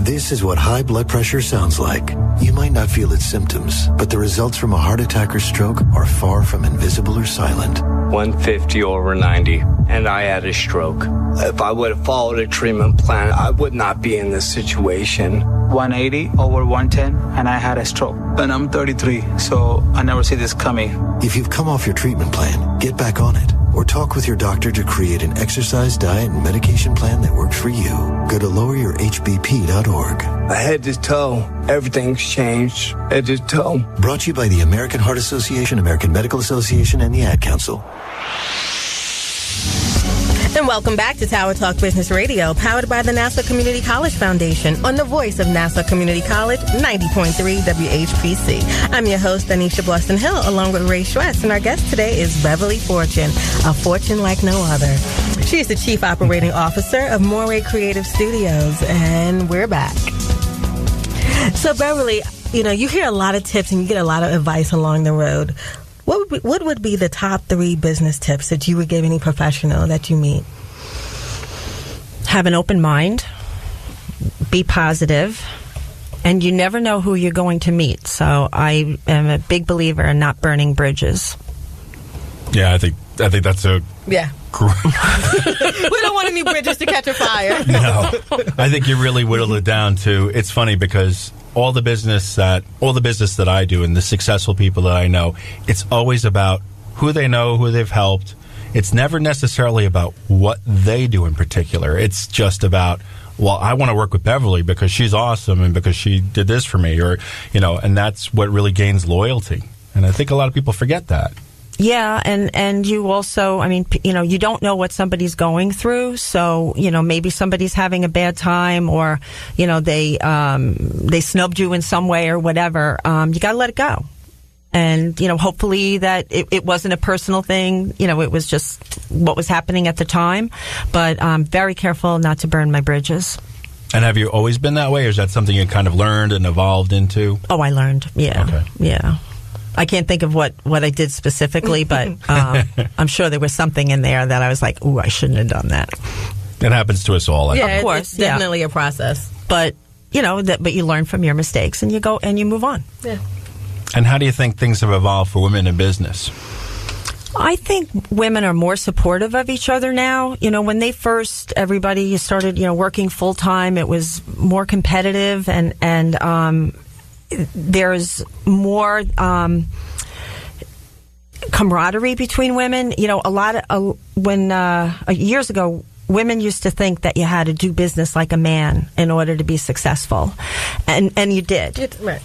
This is what high blood pressure sounds like. You might not feel its symptoms, but the results from a heart attack or stroke are far from invisible or silent. 150 over 90, and I had a stroke. If I would have followed a treatment plan, I would not be in this situation. 180 over 110, and I had a stroke. And I'm 33, so I never see this coming. If you've come off your treatment plan, get back on it. Or talk with your doctor to create an exercise, diet, and medication plan that works for you. Go to loweryourhbp.org. Head to toe, everything's changed. Head to toe. Brought to you by the American Heart Association, American Medical Association, and the Ad Council. And welcome back to Tower Talk Business Radio, powered by the Nassau Community College Foundation on the voice of Nassau Community College, 90.3 WHPC. I'm your host, Donyshia Boston-Hill, along with Ray Schwetz, and our guest today is Beverly Fortune, a fortune like no other. She is the Chief Operating Officer of Morey Creative Studios, and we're back. So, Beverly, you hear a lot of tips and you get a lot of advice along the road. What would be the top 3 business tips that you would give any professional that you meet? Have an open mind, be positive, and you never know who you're going to meet. So I am a big believer in not burning bridges. Yeah, I think that's a... Yeah. We don't want any bridges to catch a fire. No. I think you really whittled it down to, it's funny because all the business that I do and the successful people that I know, it's always about who they know, who they've helped. It's never necessarily about what they do in particular. It's just about, well, I want to work with Beverly because she's awesome and because she did this for me, or, and that's what really gains loyalty. And I think a lot of people forget that. Yeah, and you also, you don't know what somebody's going through, so, maybe somebody's having a bad time, or, they snubbed you in some way or whatever. You got to let it go. And, hopefully that it wasn't a personal thing, it was just what was happening at the time. But I'm very careful not to burn my bridges. And have you always been that way, or is that something you kind of learned and evolved into? Oh, I learned, yeah. Okay. Yeah. I can't think of what I did specifically, but I'm sure there was something in there that I was like, ooh, I shouldn't have done that. It happens to us all. Yeah, of course. It's definitely a process. But, but you learn from your mistakes and you go and you move on. Yeah. And how do you think things have evolved for women in business? I think women are more supportive of each other now. When they first, everybody started, working full time, it was more competitive and there's more camaraderie between women. Years ago, women used to think that you had to do business like a man in order to be successful, and you did. Right.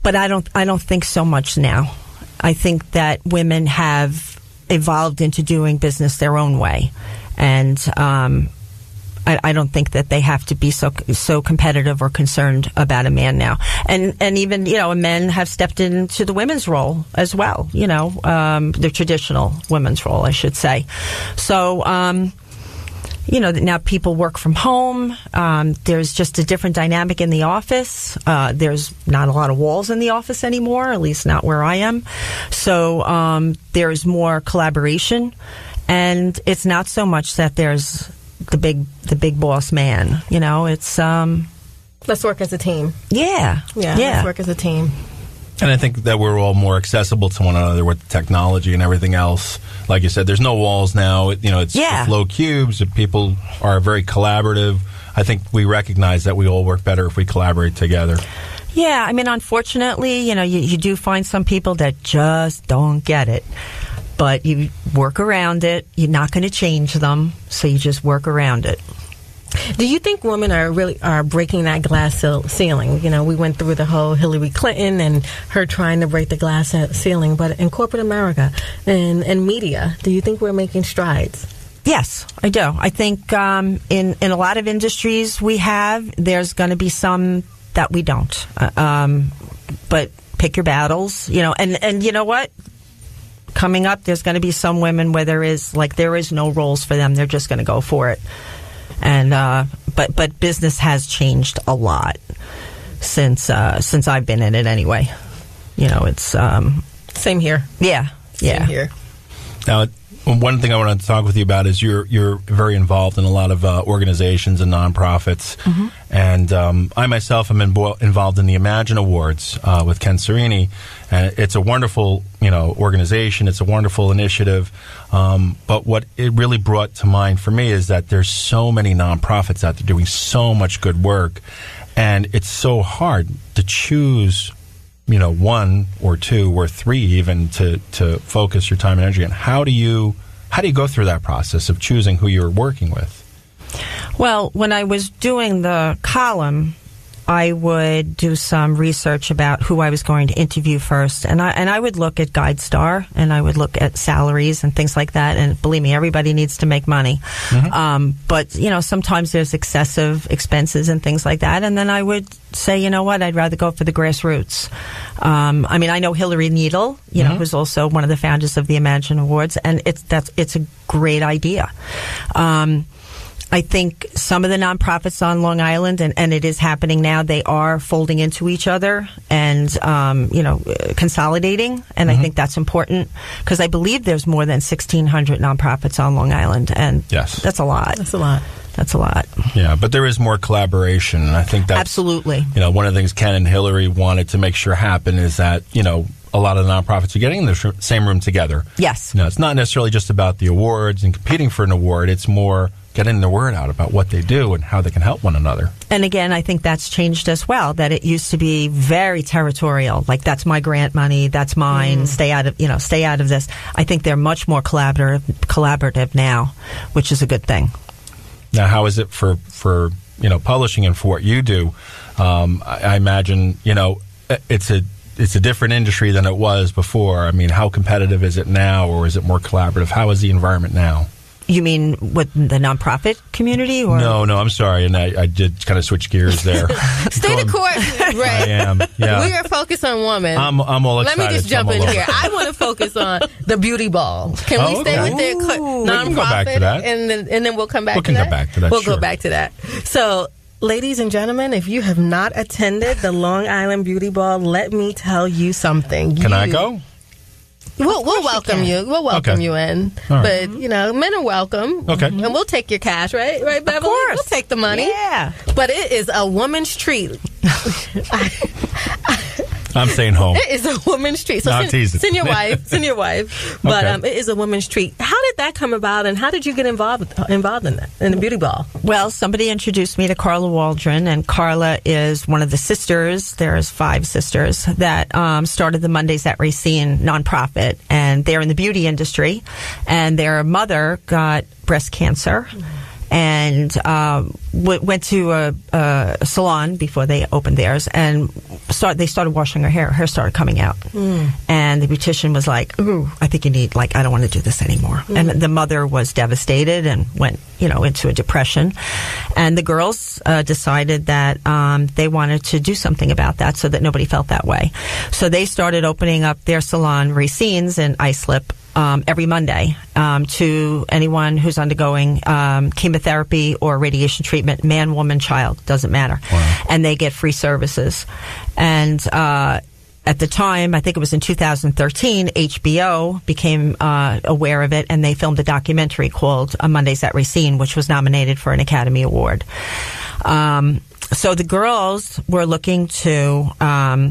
But I don't think so much now. I think that women have evolved into doing business their own way, and I don't think that they have to be so competitive or concerned about a man now. And even, men have stepped into the women's role as well, the traditional women's role, I should say. So, now people work from home. There's just a different dynamic in the office. There's not a lot of walls in the office anymore, at least not where I am. So, there's more collaboration, and it's not so much that there's the big boss man, it's let's work as a team. Yeah. Let's work as a team. And I think that we're all more accessible to one another with technology and everything else. Like you said, there's no walls now. It's low cubes. People are very collaborative. I think we recognize that we all work better if we collaborate together. Yeah, unfortunately, you do find some people that just don't get it. But you work around it. You're not going to change them, so you just work around it. Do you think women are breaking that glass ceiling? We went through the whole Hillary Clinton and her trying to break the glass ceiling, but in corporate America and media, do you think we're making strides? Yes, I do. I think in a lot of industries there's going to be some that we don't. But pick your battles, and you know what? Coming up, there's going to be some women where there is no roles for them. They're just going to go for it. And but business has changed a lot since I've been in it anyway. It's same here. Yeah. Same here. Now, One thing I want to talk with you about is you're very involved in a lot of organizations and nonprofits, and I myself am involved in the Imagine Awards with Ken Serini, and it's a wonderful organization. It's a wonderful initiative, but what it really brought to mind for me is that there's so many nonprofits out there doing so much good work, and it's so hard to choose one or two or three even to focus your time and energy on. How do you go through that process of choosing who you're working with? Well, when I was doing the column, I would do some research about who I was going to interview first, and I would look at GuideStar, and I would look at salaries and things like that. And believe me, everybody needs to make money, but sometimes there's excessive expenses and things like that. And then I would say, you know what, I'd rather go for the grassroots. I know Hillary Needle, who's also one of the founders of the Imagine Awards, and it's a great idea. I think some of the nonprofits on Long Island, and it is happening now, they are folding into each other and, consolidating. And I think that's important because I believe there's more than 1,600 nonprofits on Long Island. And yes, that's a lot. That's a lot. That's a lot. Yeah, but there is more collaboration. And I think that's absolutely. One of the things Ken and Hillary wanted to make sure happen is that, a lot of the nonprofits are getting in the same room together. Yes. It's not necessarily just about the awards and competing for an award. It's more getting the word out about what they do and how they can help one another. And again, I think that's changed as well, that it used to be very territorial. Like, that's my grant money, that's mine, stay out of this. I think they're much more collaborative now, which is a good thing. Now, how is it for publishing and for what you do? I imagine, it's a different industry than it was before. I mean, how competitive is it now, or is it more collaborative? How is the environment now? You mean with the nonprofit community? Or? No, I'm sorry, and I did kind of switch gears there. Stay the course, right? I am, yeah. We are focused on women. I'm all excited. Let me just jump in here. I want to focus on the beauty ball. Can we stay with the nonprofit? We can go back to that. And then we'll come back to that? We can go back to that, We'll sure. go back to that. So, ladies and gentlemen, if you have not attended the Long Island Beauty Ball, let me tell you something. Can I go? We'll welcome you. We'll welcome you in. Right. But, men are welcome. Okay. And we'll take your cash, right? Right, Beverly? Of course. We'll take the money. Yeah. But it is a woman's treat. I'm staying home. It is a woman's treat. So I'm teasing. Send your wife. But Okay. it is a woman's treat. How did that come about, and how did you get involved in that, in the beauty ball? Well, somebody introduced me to Carla Waldron, and Carla is one of the sisters. There's 5 sisters that started the Mondays at Racine nonprofit, and they're in the beauty industry, and their mother got breast cancer. And went to a salon before they opened theirs, and they started washing her hair. Her hair started coming out, and the beautician was like, "Ooh, I think you need I don't want to do this anymore." And the mother was devastated and went into a depression. And the girls decided that they wanted to do something about that so that nobody felt that way. So they started opening up their salon, Racine's in Islip, every Monday to anyone who's undergoing chemotherapy or radiation treatment, man, woman, child, doesn't matter. Wow. And they get free services. And at the time, I think it was in 2013, HBO became aware of it, and they filmed a documentary called Mondays at Racine, which was nominated for an Academy Award. So the girls were looking to,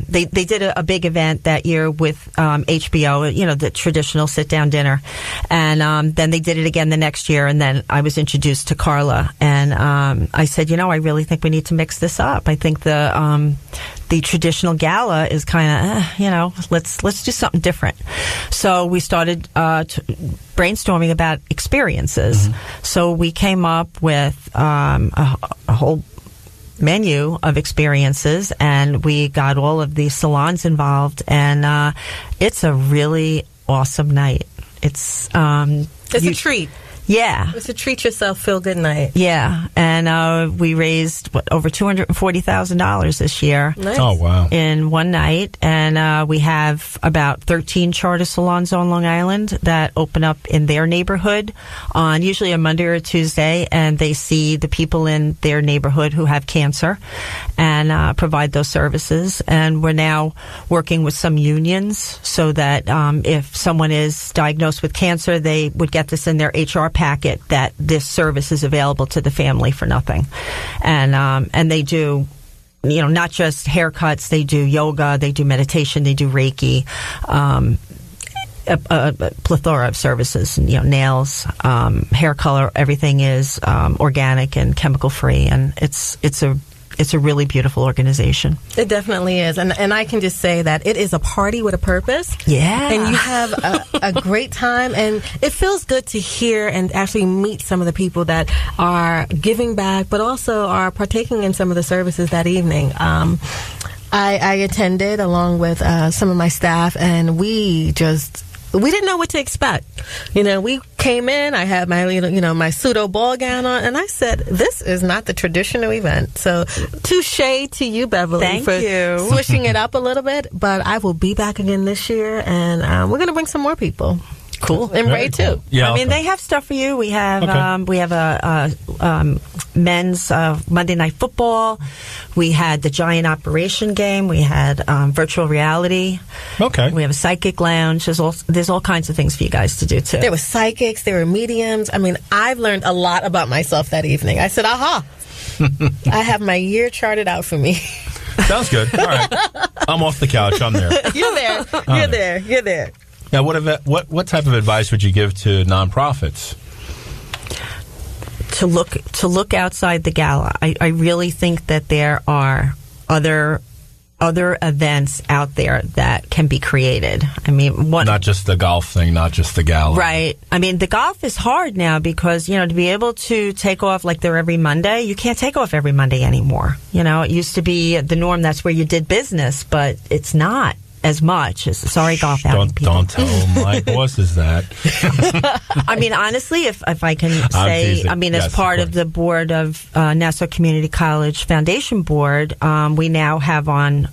they did a big event that year with HBO, the traditional sit-down dinner. And then they did it again the next year, and then I was introduced to Carla. And I said, I really think we need to mix this up. I think the traditional gala is kind of, let's do something different. So we started brainstorming about experiences. So we came up with a whole menu of experiences, and we got all of the salons involved, and it's a really awesome night. It's a treat. Yeah. It's a treat yourself, feel good night. Yeah. And we raised over $240,000 this year. Nice. Oh, wow. In one night. And we have about 13 charter salons on Long Island that open up in their neighborhood on usually a Monday or a Tuesday, and they see the people in their neighborhood who have cancer and provide those services. And we're now working with some unions so that if someone is diagnosed with cancer, they would get this in their HR packet that this service is available to the family for nothing. And they do, not just haircuts, they do yoga, they do meditation, they do Reiki, a plethora of services, nails, hair color, everything is organic and chemical free, and it's a really beautiful organization. It definitely is. And I can just say that it is a party with a purpose. Yeah. And you have a great time. And it feels good to hear and actually meet some of the people that are giving back, but also are partaking in some of the services that evening. I attended along with some of my staff, and we didn't know what to expect. We came in, I had my, my pseudo ball gown on, and I said, this is not the traditional event. So, touche to you, Beverly, Thank for you. switching it up a little bit. But I will be back again this year, and we're going to bring some more people. Cool. And Ray, too. Yeah, they have stuff for you. We have a men's Monday Night Football. We had the Giant Operation game. We had virtual reality. Okay. We have a psychic lounge. There's all kinds of things for you guys to do, too. There were psychics. There were mediums. I've learned a lot about myself that evening. I said, aha. I have my year charted out for me. Sounds good. All right. I'm off the couch. I'm there. You're there. You're there. Now, what type of advice would you give to nonprofits? To look outside the gala. I really think that there are other events out there that can be created. Not just the golf thing, not just the gala. Right. The golf is hard now because, to be able to take off like they're every Monday, you can't take off every Monday anymore. It used to be the norm. That's where you did business, but it's not as much as golf outing people. Don't tell my bosses that. Honestly, if I can say, as part of the board of Nassau Community College Foundation Board, we now have on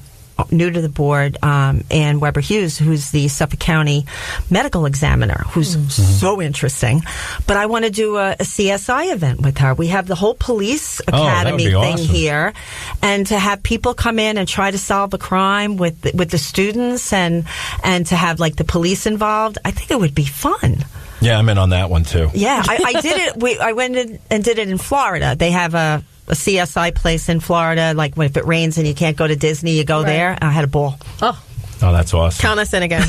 new to the board, Ann Weber Hughes, who's the Suffolk County medical examiner, who's so interesting. But I want to do a CSI event with her. We have the whole police academy thing here, and to have people come in and try to solve a crime with the students, and to have like the police involved. I think it would be fun. Yeah, I'm in on that one too. Yeah, I did it. I went in and did it in Florida. They have a CSI place in Florida, like if it rains and you can't go to Disney, you go there. I had a ball. Oh, that's awesome. Count us in again.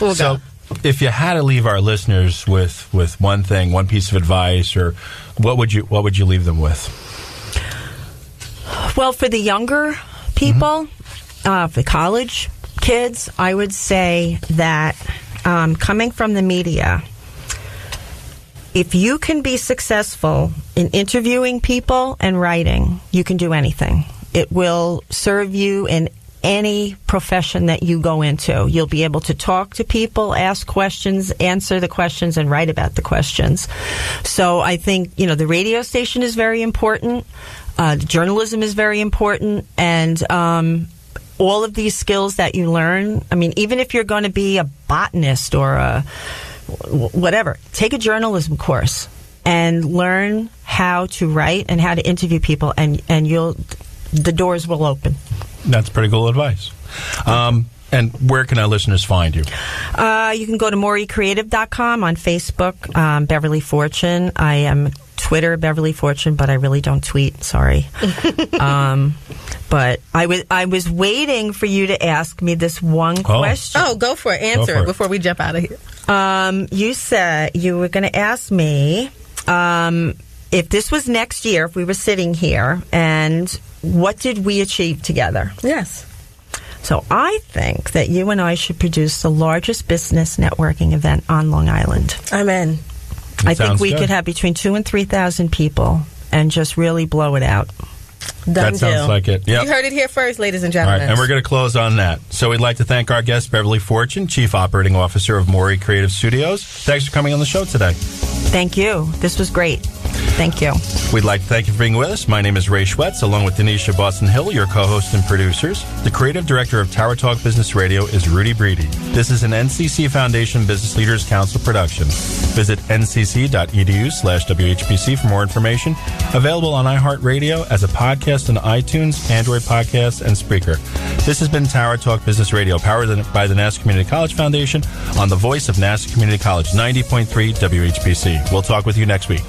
We'll go. If you had to leave our listeners with one thing, one piece of advice, or what would you leave them with? Well, for the younger people, for college kids, I would say that coming from the media, if you can be successful in interviewing people and writing, you can do anything. It will serve you in any profession that you go into. You'll be able to talk to people, ask questions, answer the questions, and write about the questions. So I think, the radio station is very important. Journalism is very important. And all of these skills that you learn, even if you're going to be a botanist or a whatever, take a journalism course and learn how to write and how to interview people, and the doors will open. That's pretty cool advice. And where can our listeners find you? You can go to moreycreative.com, on Facebook, Beverly Fortune. I am Twitter, Beverly Fortune, but I really don't tweet. Sorry. But I was waiting for you to ask me this one question. Oh, go for it. Answer it before we jump out of here. You said you were going to ask me if this was next year, if we were sitting here, and what did we achieve together? Yes. So I think that you and I should produce the largest business networking event on Long Island. I'm in. I think we could have between 2,000 and 3,000 people and just really blow it out. Done that sounds like it. Yep. You heard it here first, ladies and gentlemen. All right, and we're going to close on that. So we'd like to thank our guest, Beverly Fortune, Chief Operating Officer of Morey Creative Studios. Thanks for coming on the show today. Thank you. This was great. Thank you. We'd like to thank you for being with us. My name is Ray Schwetz, along with Donyshia Boston-Hill, your co-host and producers. The creative director of Tower Talk Business Radio is Rudy Breedy. This is an NCC Foundation Business Leaders Council production. Visit ncc.edu/WHPC for more information. Available on iHeartRadio as a podcast on iTunes, Android Podcasts, and Spreaker. This has been Tower Talk Business Radio, powered by the Nassau Community College Foundation on the voice of Nassau Community College, 90.3 WHPC. We'll talk with you next week.